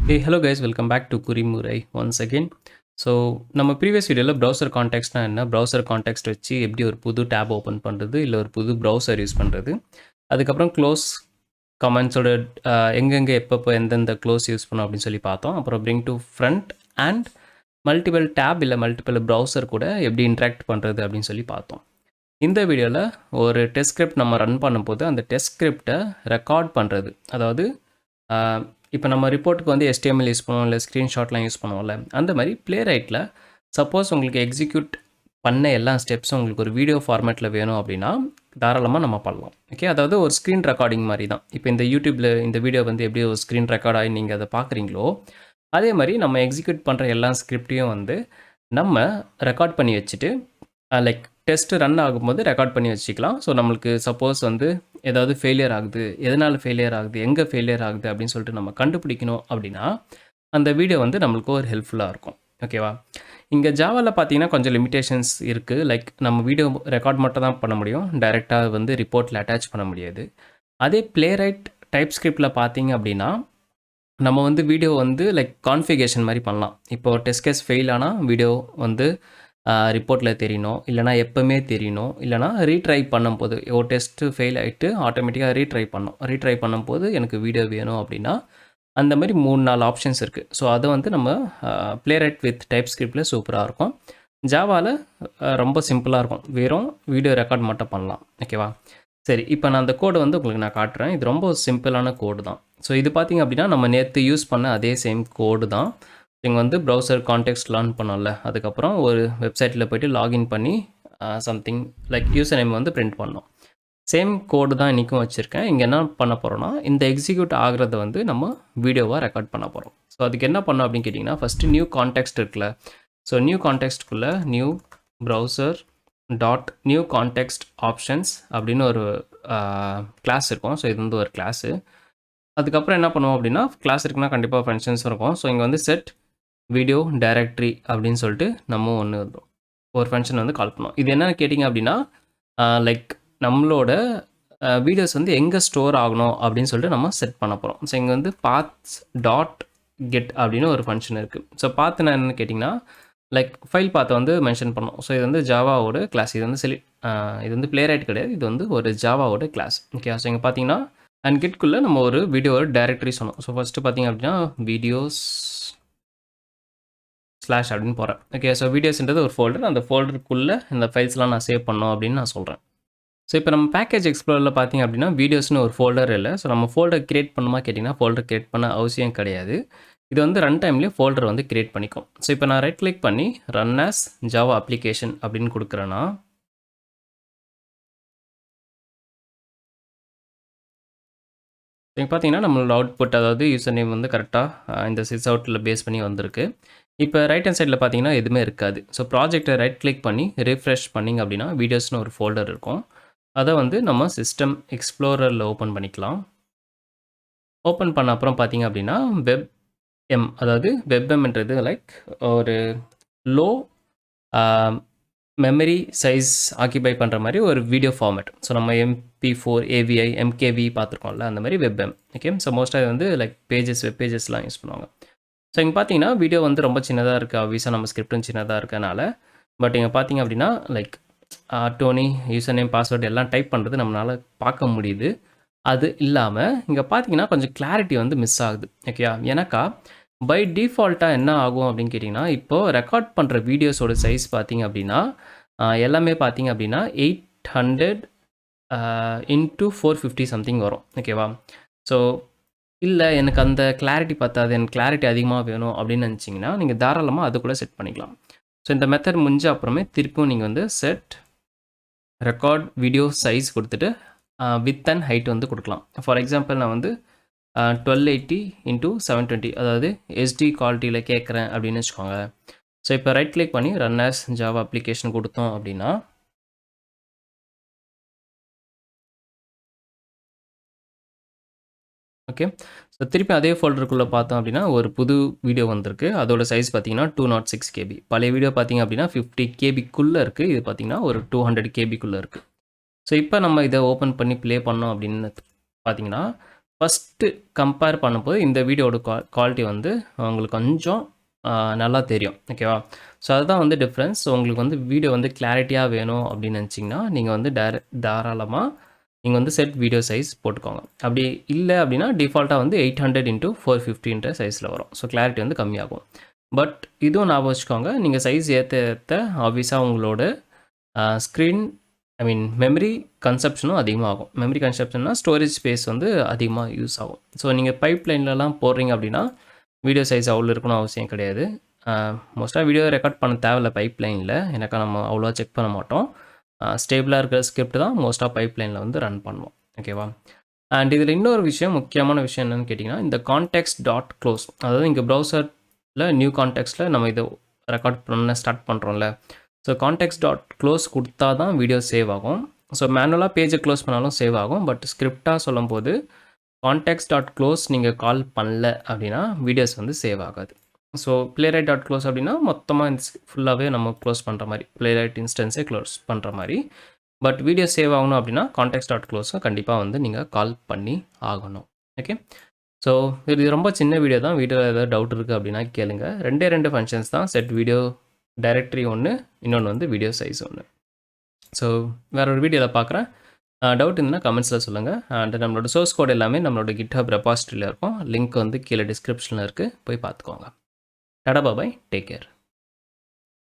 Hey, hello guys, welcome back to Kurimurai once again. So நம்ம previous வீடியோவில் browser கான்டெக்ட்னா என்ன, browser contact வச்சு எப்படி ஒரு புது டேப் ஓப்பன் பண்ணுறது, இல்லை ஒரு புது ப்ரௌசர் யூஸ் பண்ணுறது, அதுக்கப்புறம் க்ளோஸ் கமெண்ட்ஸோட எங்கெங்கே எப்பப்போ எந்தெந்த க்ளோஸ் யூஸ் பண்ணோம் அப்படின்னு சொல்லி பார்த்தோம். அப்புறம் bring to front and multiple tab இல்லை மல்டிபிள் ப்ரௌசர் கூட எப்படி இன்ட்ராக்ட் பண்ணுறது அப்படின்னு சொல்லி பார்த்தோம். இந்த வீடியோவில் ஒரு டெஸ்ட் ஸ்கிரிப்ட் நம்ம ரன் பண்ணும்போது அந்த டெஸ்ட் ஸ்கிரிப்டை ரெக்கார்ட் பண்ணுறது, அதாவது இப்போ நம்ம ரிப்போர்ட்டுக்கு வந்து HTML யூஸ் பண்ணுவோம், இல்லை ஸ்க்ரீன்ஷாட்லாம் யூஸ் பண்ணுவோம்ல, அந்த மாதிரி ப்ளேரைட்டில் சப்போஸ் உங்களுக்கு எக்ஸிக்யூட் பண்ண எல்லா ஸ்டெப்ஸும் உங்களுக்கு ஒரு வீடியோ ஃபார்மேட்டில் வேணும் அப்படின்னா தாராளமாக நம்ம பண்ணலாம். ஓகே, அதாவது ஒரு ஸ்க்ரீன் ரெக்கார்டிங் மாதிரி தான். இப்போ இந்த யூடியூப்பில் இந்த வீடியோ வந்து எப்படி ஒரு ஸ்க்ரீன் ரெக்கார்ட் ஆகி நீங்கள் அதை பார்க்குறீங்களோ, அதே மாதிரி நம்ம எக்ஸிக்யூட் பண்ணுற எல்லா ஸ்கிரிப்டையும் வந்து நம்ம ரெக்கார்ட் பண்ணி வச்சுட்டு லைக் டெஸ்ட்டு ரன் ஆகும்போது ரெக்கார்ட் பண்ணி வச்சுக்கலாம். ஸோ நம்மளுக்கு சப்போஸ் வந்து ஏதாவது ஃபெயிலியர் ஆகுது, எதனால் ஃபெயிலியர் ஆகுது, எங்கே ஃபெயிலியர் ஆகுது அப்படின்னு சொல்லிட்டு நம்ம கண்டுபிடிக்கணும் அப்படின்னா அந்த வீடியோ வந்து நம்மளுக்கு ஒரு ஹெல்ப்ஃபுல்லாக இருக்கும். ஓகேவா? இங்கே ஜாவாவில் பார்த்தீங்கன்னா கொஞ்சம் லிமிடேஷன்ஸ் இருக்குது. லைக் நம்ம வீடியோ ரெக்கார்ட் மட்டும் தான் பண்ண முடியும், டைரெக்டாக வந்து ரிப்போர்ட்டில் அட்டாச் பண்ண முடியாது. அதே ப்ளேரைட் டைப் ஸ்கிரிப்டில் பார்த்தீங்க அப்படின்னா நம்ம வந்து வீடியோ வந்து லைக் கான்ஃபிகேஷன் மாதிரி பண்ணலாம். இப்போது டெஸ்ட் கேஸ் ஃபெயில் ஆனால் வீடியோ வந்து ரிப்போர்ட்டில் தெரியணும், இல்லைனா எப்போவுமே தெரியணும், இல்லைனா ரீட்ரை பண்ணும்போது ஒரு டெஸ்ட்டு ஃபெயில் ஆகிட்டு ஆட்டோமேட்டிக்காக ரீட்ரை பண்ணும்போது எனக்கு வீடியோ வேணும் அப்படின்னா அந்த மாதிரி 3-4 ஆப்ஷன்ஸ் இருக்குது. ஸோ அதை வந்து நம்ம ப்ளேரைட் வித் டைப் ஸ்கிரிப்டில் சூப்பராக இருக்கும். ஜாவாவில் ரொம்ப சிம்பிளாக இருக்கும், வெறும் வீடியோ ரெக்கார்ட் மட்டும் பண்ணலாம். ஓகேவா? சரி, இப்போ நான் அந்த கோடை வந்து உங்களுக்கு நான் காட்டுறேன். இது ரொம்ப சிம்பிளான கோடு தான். ஸோ இது பார்த்திங்க அப்படின்னா நம்ம நேற்று யூஸ் பண்ண அதே சேம் கோடு தான். இங்கே வந்து ப்ரௌசர் கான்டெக்ஸ்ட் லேர்ன் பண்ணோம்ல, அதுக்கப்புறம் ஒரு வெப்சைட்டில் போய்ட்டு லாகின் பண்ணி சம்திங் லைக் யூசர் நேம் வந்து பிரிண்ட் பண்ணோம். சேம் கோடு தான் இன்றைக்கும் வச்சுருக்கேன். இங்கே என்ன பண்ண போகிறோன்னா இந்த எக்ஸிக்யூட் ஆகிறத வந்து நம்ம வீடியோவாக ரெக்கார்ட் பண்ண போகிறோம். ஸோ அதுக்கு என்ன பண்ணோம் அப்படின்னு கேட்டிங்கன்னா, ஃபஸ்ட்டு நியூ கான்டெக்ஸ்ட் இருக்குல்ல, ஸோ நியூ கான்டெக்ஸ்ட்குள்ளே new browser dot new context options அப்படின்னு ஒரு கிளாஸ் இருக்கும். ஸோ இது வந்து ஒரு கிளாஸு. அதுக்கப்புறம் என்ன பண்ணுவோம் அப்படின்னா, கிளாஸ் இருக்குன்னா கண்டிப்பாக ஃபங்க்ஷன்ஸ் இருக்கும். ஸோ இங்கே வந்து செட் வீடியோ டைரக்டரி அப்படின்னு சொல்லிட்டு நம்ம ஒன்று ஒரு ஃபங்க்ஷன் வந்து கால் பண்ணோம். இது என்னென்னு கேட்டிங்க அப்படின்னா, லைக் நம்மளோட வீடியோஸ் வந்து எங்கே ஸ்டோர் ஆகணும் அப்படின்னு சொல்லிட்டு நம்ம செட் பண்ண போகிறோம். ஸோ இங்கே வந்து பாத்ஸ் டாட் கெட் அப்படின்னு ஒரு ஃபங்க்ஷன் இருக்குது. ஸோ பாத்துனா என்னென்னு கேட்டிங்கன்னா, லைக் ஃபைல் பாத்தை வந்து மென்ஷன் பண்ணோம். ஸோ இது வந்து ஜாவாவோட கிளாஸ். இது வந்து இது வந்து ப்ளேரைட் கிடையாது, இது வந்து ஒரு ஜாவாவோட கிளாஸ். ஓகே, ஸோ இங்கே பார்த்தீங்கன்னா அண்ட் கெட்குள்ளே நம்ம ஒரு வீடியோவோட டைரக்டரி சொன்னோம். ஸோ ஃபஸ்ட்டு பார்த்தீங்க அப்படின்னா வீடியோஸ் ஸ்லாஷ் அப்படின்னு போகிறேன். ஓகே, ஸோ வீடியோஸ்ன்றது ஒரு ஃபோல்டர். அந்த ஃபோல்டருக்குள்ளே இந்த ஃபைல்ஸ்லாம் நான் சேவ் பண்ணோம் அப்படின்னு நான் சொல்கிறேன். ஸோ இப்போ நம்ம பேக்கேஜ் எக்ஸ்ப்ளோரில் பார்த்தீங்க அப்படின்னா வீடியோஸ்னு ஒரு ஃபோல்டர் இல்லை. ஸோ நம்ம ஃபோல்டர் கிரியேட் பண்ணுமா கேட்டிங்கன்னா ஃபோல்டர் கிரியேட் பண்ண அவசியம் கிடையாது. இது வந்து ரன் டைம்லேயே ஃபோல்டர் வந்து கிரியேட் பண்ணிக்கும். ஸோ இப்போ நான் ரைட் கிளிக் பண்ணி ரன் ஆஸ் ஜாவா அப்ளிகேஷன் அப்படின்னு கொடுக்குறேன்னா இப்போ பார்த்தீங்கன்னா நம்மளோட அவுட்புட், அதாவது யூசர் நேம் வந்து கரெக்டாக இந்த சிஸ் அவுட்டில் பேஸ் பண்ணி வந்திருக்கு. இப்போ ரைட் ஹேண்ட் சைடில் பார்த்தீங்கன்னா எதுவுமே இருக்காது. ஸோ ப்ராஜெக்டை ரைட் கிளிக் பண்ணி ரிஃப்ரெஷ் பண்ணிங்க அப்படின்னா வீடியோஸ்னு ஒரு ஃபோல்டர் இருக்கும். அதை வந்து நம்ம சிஸ்டம் எக்ஸ்ப்ளோரரில் ஓப்பன் பண்ணிக்கலாம். ஓப்பன் பண்ண அப்புறம் பார்த்தீங்க அப்படின்னா வெப் எம், அதாவது வெப் எம்ன்றது லைக் ஒரு லோ மெமரி சைஸ் ஆக்கிபை பண்ணுற மாதிரி ஒரு வீடியோ ஃபார்மேட். ஸோ நம்ம MP4 AVI MKV பார்த்துருக்கோம்ல, அந்த மாதிரி வெப்எம். ஓகே, ஸோ மோஸ்ட்டாக இது வந்து லைக் வெப் பேஜஸ்லாம் யூஸ் பண்ணுவாங்க. ஸோ இங்கே பார்த்தீங்கன்னா வீடியோ வந்து ரொம்ப சின்னதாக இருக்குது, ஆப்வியஸாக நம்ம ஸ்கிரிப்டும் சின்னதாக இருக்கனால. பட் இங்கே பார்த்தீங்க அப்படின்னா like Tony user name password எல்லாம் டைப் பண்ணுறது நம்மளால் பார்க்க முடியுது. அது இல்லாமல் இங்கே பார்த்தீங்கன்னா கொஞ்சம் கிளாரிட்டி வந்து மிஸ் ஆகுது. ஓகேயா? எனக்கா பை டிஃபால்ட்டாக என்ன ஆகும் அப்படின்னு கேட்டிங்கன்னா, இப்போது ரெக்கார்ட் பண்ணுற வீடியோஸோட சைஸ் பார்த்தீங்க அப்படின்னா எல்லாமே பார்த்தீங்க அப்படின்னா 800 இன்ட்டு 450 சம்திங் வரும். ஓகேவா? ஸோ இல்லை எனக்கு அந்த கிளாரிட்டி பத்தாது, எனக்கு கிளாரிட்டி அதிகமாக வேணும் அப்படின்னு நினச்சிங்கன்னா நீங்கள் தாராளமாக அது கூட செட் பண்ணிக்கலாம். ஸோ இந்த மெத்தட் முடிஞ்ச அப்புறமே திருப்பியும் நீங்கள் வந்து செட் ரெக்கார்ட் வீடியோ சைஸ் கொடுத்துட்டு வித் அண்ட் ஹைட் வந்து கொடுக்கலாம். ஃபார் எக்ஸாம்பிள் நான் வந்து 1280 இன்ட்டு 720, அதாவது SD குவாலிட்டியில் கேட்குறேன் அப்படின்னு வச்சுக்கோங்க. ஸோ இப்போ ரைட் கிளிக் பண்ணி ரன் ஆஸ் ஜாவா அப்ளிகேஷன் கொடுத்தோம் அப்படின்னா ஓகே, ஸோ திருப்பி அதே ஃபோல்டருக்குள்ளே பார்த்தோம் அப்படின்னா ஒரு புது வீடியோ வந்திருக்கு. அதோட சைஸ் பார்த்தீங்கன்னா 206 KB. பழைய வீடியோ பார்த்தீங்க அப்படின்னா 50 KBக்குள்ளே இருக்குது. இது பார்த்தீங்கன்னா ஒரு 200 KBக்குள்ளே இருக்குது. ஸோ இப்போ நம்ம இதை ஓப்பன் பண்ணி ப்ளே பண்ணோம் அப்படின்னு பார்த்தீங்கன்னா ஃபஸ்ட்டு கம்பேர் பண்ணும்போது இந்த வீடியோட குவாலிட்டி வந்து உங்களுக்கு கொஞ்சம் நல்லா தெரியும். ஓகேவா? ஸோ அதுதான் வந்து டிஃப்ரென்ஸ். உங்களுக்கு வந்து வீடியோ வந்து கிளாரிட்டியாக வேணும் அப்படின்னு நினச்சிங்கன்னா, நீங்கள் வந்து தாராளமா நீங்கள் வந்து செட் வீடியோ சைஸ் போட்டுக்கோங்க. அப்படி இல்லை அப்படின்னா டிஃபால்ட்டாக வந்து 800x450ன்ற சைஸில் வரும். ஸோ கிளாரிட்டி வந்து கம்மியாகும். பட் இதுவும் ஞாபகம் வச்சுக்கோங்க, நீங்கள் சைஸ் ஏற்ற ஏற்ற ஆப்வியஸாக உங்களோட ஸ்க்ரீன் மெமரி கன்சப்ஷனும் அதிகமாகும். மெமரி கன்சப்ஷன்னா ஸ்டோரேஜ் ஸ்பேஸ் வந்து அதிகமாக யூஸ் ஆகும். ஸோ நீங்கள் பைப்லைன்லலாம் போடுறீங்க அப்படின்னா வீடியோ சைஸ் அவ்வளோ இருக்கணும் அவசியம் கிடையாது. மோஸ்ட்டாக வீடியோ ரெக்கார்ட் பண்ண தேவையில்ல பைப்லைனில். எனக்கு நம்ம அவ்வளோவா செக் பண்ண மாட்டோம். ஸ்டேபிளாக இருக்கிற ஸ்கிரிப்ட் தான் மோஸ்ட்டாக பைப்லைனில் வந்து ரன் பண்ணுவோம். ஓகேவா? அண்ட் இதில் இன்னொரு விஷயம், முக்கியமான விஷயம் என்னென்னு கேட்டிங்கன்னா, இந்த கான்டெக்ஸ்ட் டாட் க்ளோஸ், அதாவது இங்கே ப்ரௌசரில் நியூ கான்டெக்ஸ்ட்டில் நம்ம இதை ரெக்கார்ட் பண்ண ஸ்டார்ட் பண்ணுறோம்ல. ஸோ கான்டெக்ஸ்ட் டாட் க்ளோஸ் கொடுத்தா தான் வீடியோ சேவ் ஆகும். ஸோ மேனுவலாக பேஜை க்ளோஸ் பண்ணாலும் சேவ் ஆகும். பட் ஸ்கிரிப்டாக சொல்லும்போது கான்டெக்ஸ்ட் டாட் க்ளோஸ் நீங்கள் கால் பண்ணல அப்படின்னா வீடியோஸ் வந்து சேவ் ஆகாது. ஸோ பிளேரைட் டாட் க்ளோஸ் அப்படின்னா மொத்தமாக ஃபுல்லாகவே நம்ம க்ளோஸ் பண்ணுற மாதிரி, பிளேரைட் இன்ஸ்டன்ஸே க்ளோஸ் பண்ணுற மாதிரி. பட் வீடியோ சேவ் ஆகணும் அப்படின்னா கான்டெக்ஸ்ட் டாட் க்ளோஸை கண்டிப்பாக வந்து நீங்கள் கால் பண்ணி ஆகணும். ஓகே, ஸோ இது ரொம்ப சின்ன வீடியோ தான். வீடியோவில் ஏதாவது டவுட் இருக்குது அப்படின்னா கேளுங்க. 2 ஃபங்க்ஷன்ஸ் தான், செட் வீடியோ டைரக்டரி ஒன்று, இன்னொன்று வந்து வீடியோ சைஸ் ஒன்று. ஸோ வேற ஒரு வீடியோவில் பார்க்குறேன். டவுட் இருந்தால் கமெண்ட்ஸில் சொல்லுங்கள். அண்ட் நம்மளோட சோர்ஸ் கோட் எல்லாமே நம்மளோட GitHub ரெபாசிட்டரியில் இருக்கும். லிங்க் வந்து கீழே டிஸ்கிரிப்ஷனில் இருக்குது, போய் பார்த்துக்கோங்க. டாடா பாய், டேக் கேர்.